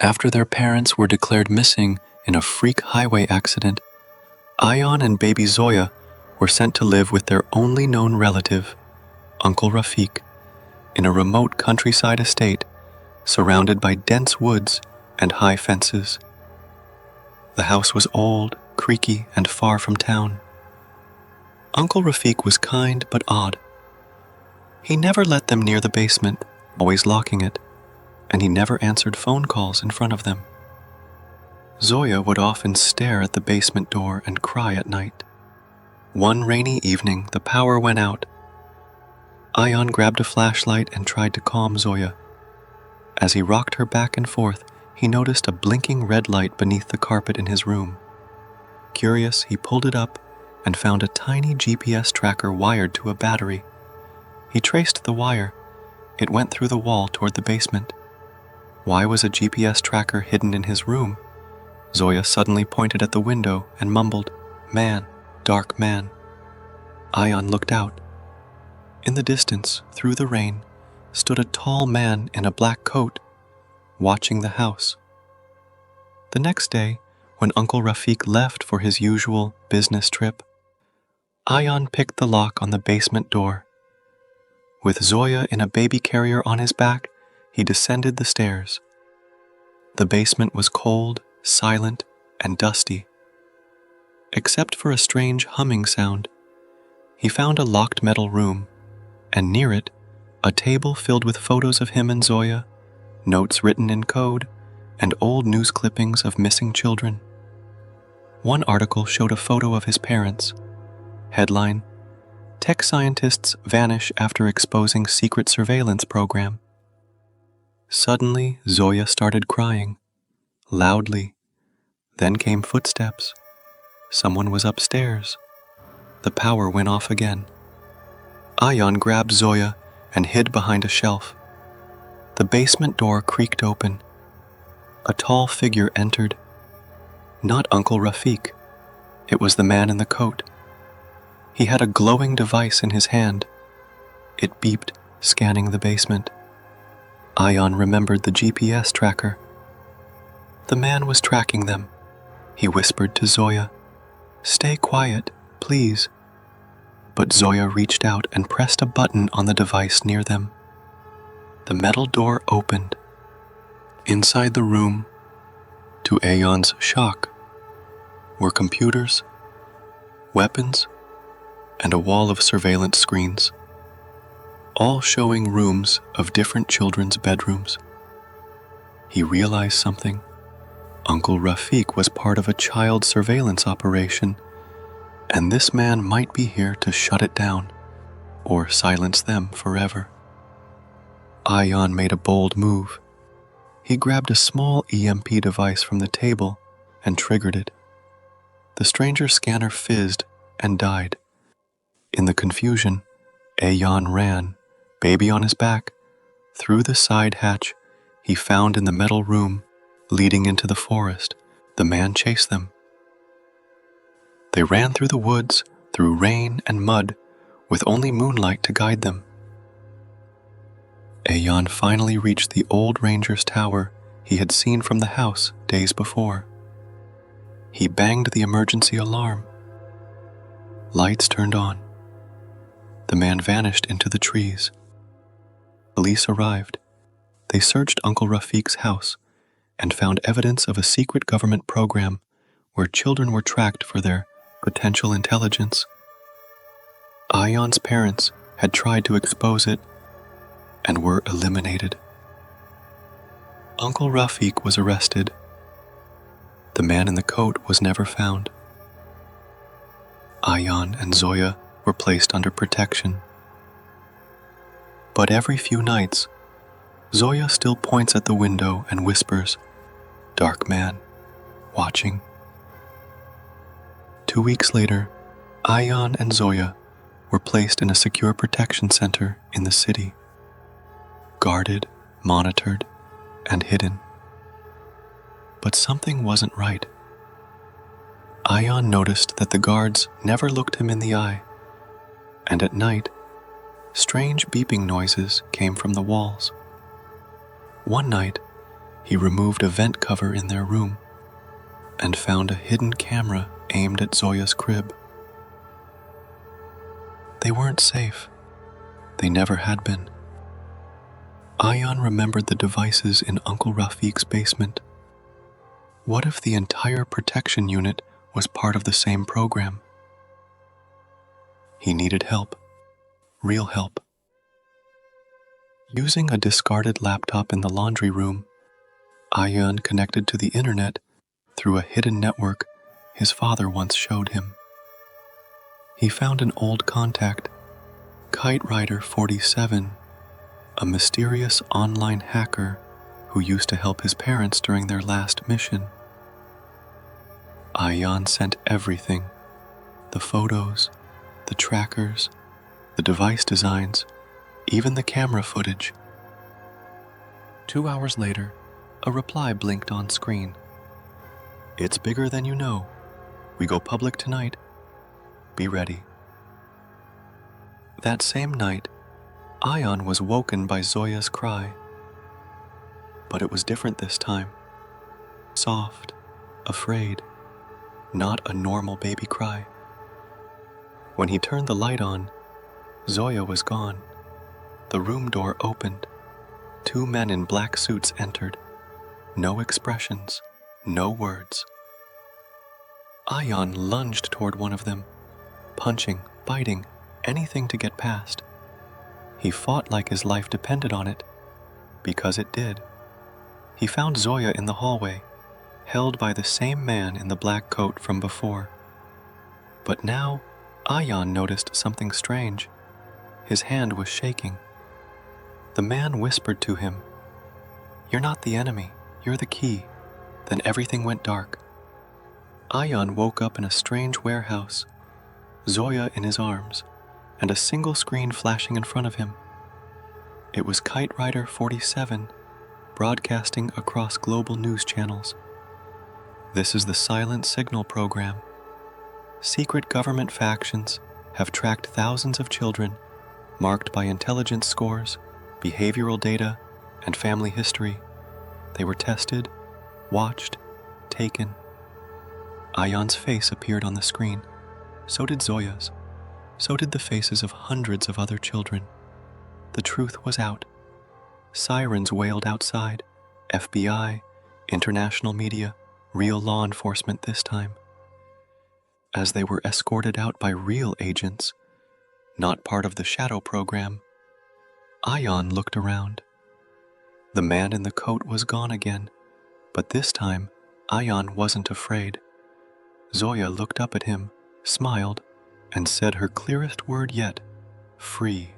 After their parents were declared missing in a freak highway accident, Ayan and baby Zoya were sent to live with their only known relative, Uncle Rafiq, in a remote countryside estate surrounded by dense woods and high fences. The house was old, creaky, and far from town. Uncle Rafiq was kind but odd. He never let them near the basement, always locking it, and he never answered phone calls in front of them. Zoya would often stare at the basement door and cry at night. One rainy evening, the power went out. Ayan grabbed a flashlight and tried to calm Zoya. As he rocked her back and forth, he noticed a blinking red light beneath the carpet in his room. Curious, he pulled it up and found a tiny GPS tracker wired to a battery. He traced the wire. It went through the wall toward the basement. Why was a GPS tracker hidden in his room? Zoya suddenly pointed at the window and mumbled, "Man, dark man." Ayan looked out. In the distance, through the rain, stood a tall man in a black coat, watching the house. The next day, when Uncle Rafiq left for his usual business trip, Ayan picked the lock on the basement door. With Zoya in a baby carrier on his back, he descended the stairs. The basement was cold, silent, and dusty. Except for a strange humming sound, he found a locked metal room, and near it, a table filled with photos of him and Zoya, notes written in code, and old news clippings of missing children. One article showed a photo of his parents. Headline: Tech scientists vanish after exposing secret surveillance program. Suddenly, Zoya started crying, loudly. Then came footsteps. Someone was upstairs. The power went off again. Ayan grabbed Zoya and hid behind a shelf. The basement door creaked open. A tall figure entered. Not Uncle Rafiq. It was the man in the coat. He had a glowing device in his hand. It beeped, scanning the basement. Ayan remembered the GPS tracker. The man was tracking them. He whispered to Zoya, "Stay quiet, please." But Zoya reached out and pressed a button on the device near them. The metal door opened. Inside the room, to Ayan's shock, were computers, weapons, and a wall of surveillance screens, all showing rooms of different children's bedrooms. He realized something. Uncle Rafiq was part of a child surveillance operation, and this man might be here to shut it down or silence them forever. Ayan made a bold move. He grabbed a small EMP device from the table and triggered it. The stranger's scanner fizzed and died. In the confusion, Ayan ran, baby on his back, through the side hatch he found in the metal room leading into the forest. The man chased them. They ran through the woods, through rain and mud, with only moonlight to guide them. Ayan finally reached the old ranger's tower he had seen from the house days before. He banged the emergency alarm. Lights turned on. The man vanished into the trees. Police arrived. They searched Uncle Rafiq's house and found evidence of a secret government program where children were tracked for their potential intelligence. Ayan's parents had tried to expose it and were eliminated. Uncle Rafiq was arrested. The man in the coat was never found. Ayan and Zoya were placed under protection. But every few nights, Zoya still points at the window and whispers, "Dark man, watching." 2 weeks later, Ayan and Zoya were placed in a secure protection center in the city, guarded, monitored, and hidden. But something wasn't right. Ayan noticed that the guards never looked him in the eye, and at night, strange beeping noises came from the walls. One night, He removed a vent cover in their room and found a hidden camera aimed at Zoya's crib. They weren't safe. They never had been. Ayan remembered the devices in Uncle Rafiq's basement. What if the entire protection unit was part of the same program? He needed help. Real help. Using a discarded laptop in the laundry room, Ayan connected to the internet through a hidden network his father once showed him. He found an old contact, Kite Rider 47, a mysterious online hacker who used to help his parents during their last mission. Ayan sent everything: the photos, the trackers, the device designs, even the camera footage. 2 hours later, a reply blinked on screen. "It's bigger than you know. We go public tonight. Be ready." That same night, Ayan was woken by Zoya's cry. But it was different this time. Soft, afraid, not a normal baby cry. When he turned the light on, Zoya was gone. The room door opened. 2 men in black suits entered. No expressions, no words. Ayan lunged toward one of them, punching, biting, anything to get past. He fought like his life depended on it, because it did. He found Zoya in the hallway, held by the same man in the black coat from before. But now, Ayan noticed something strange. His hand was shaking. The man whispered to him, "You're not the enemy, you're the key." Then everything went dark. Ayan woke up in a strange warehouse, Zoya in his arms, and a single screen flashing in front of him. It was Kite Rider 47, broadcasting across global news channels. "This is the Silent Signal program. Secret government factions have tracked thousands of children, marked by intelligence scores, behavioral data, and family history. They were tested, watched, taken." Ayan's face appeared on the screen. So did Zoya's. So did the faces of hundreds of other children. The truth was out. Sirens wailed outside. FBI, international media, real law enforcement this time. As they were escorted out by real agents, not part of the shadow program, Ayan looked around. The man in the coat was gone again, but this time, Ayan wasn't afraid. Zoya looked up at him, smiled, and said her clearest word yet, "Free."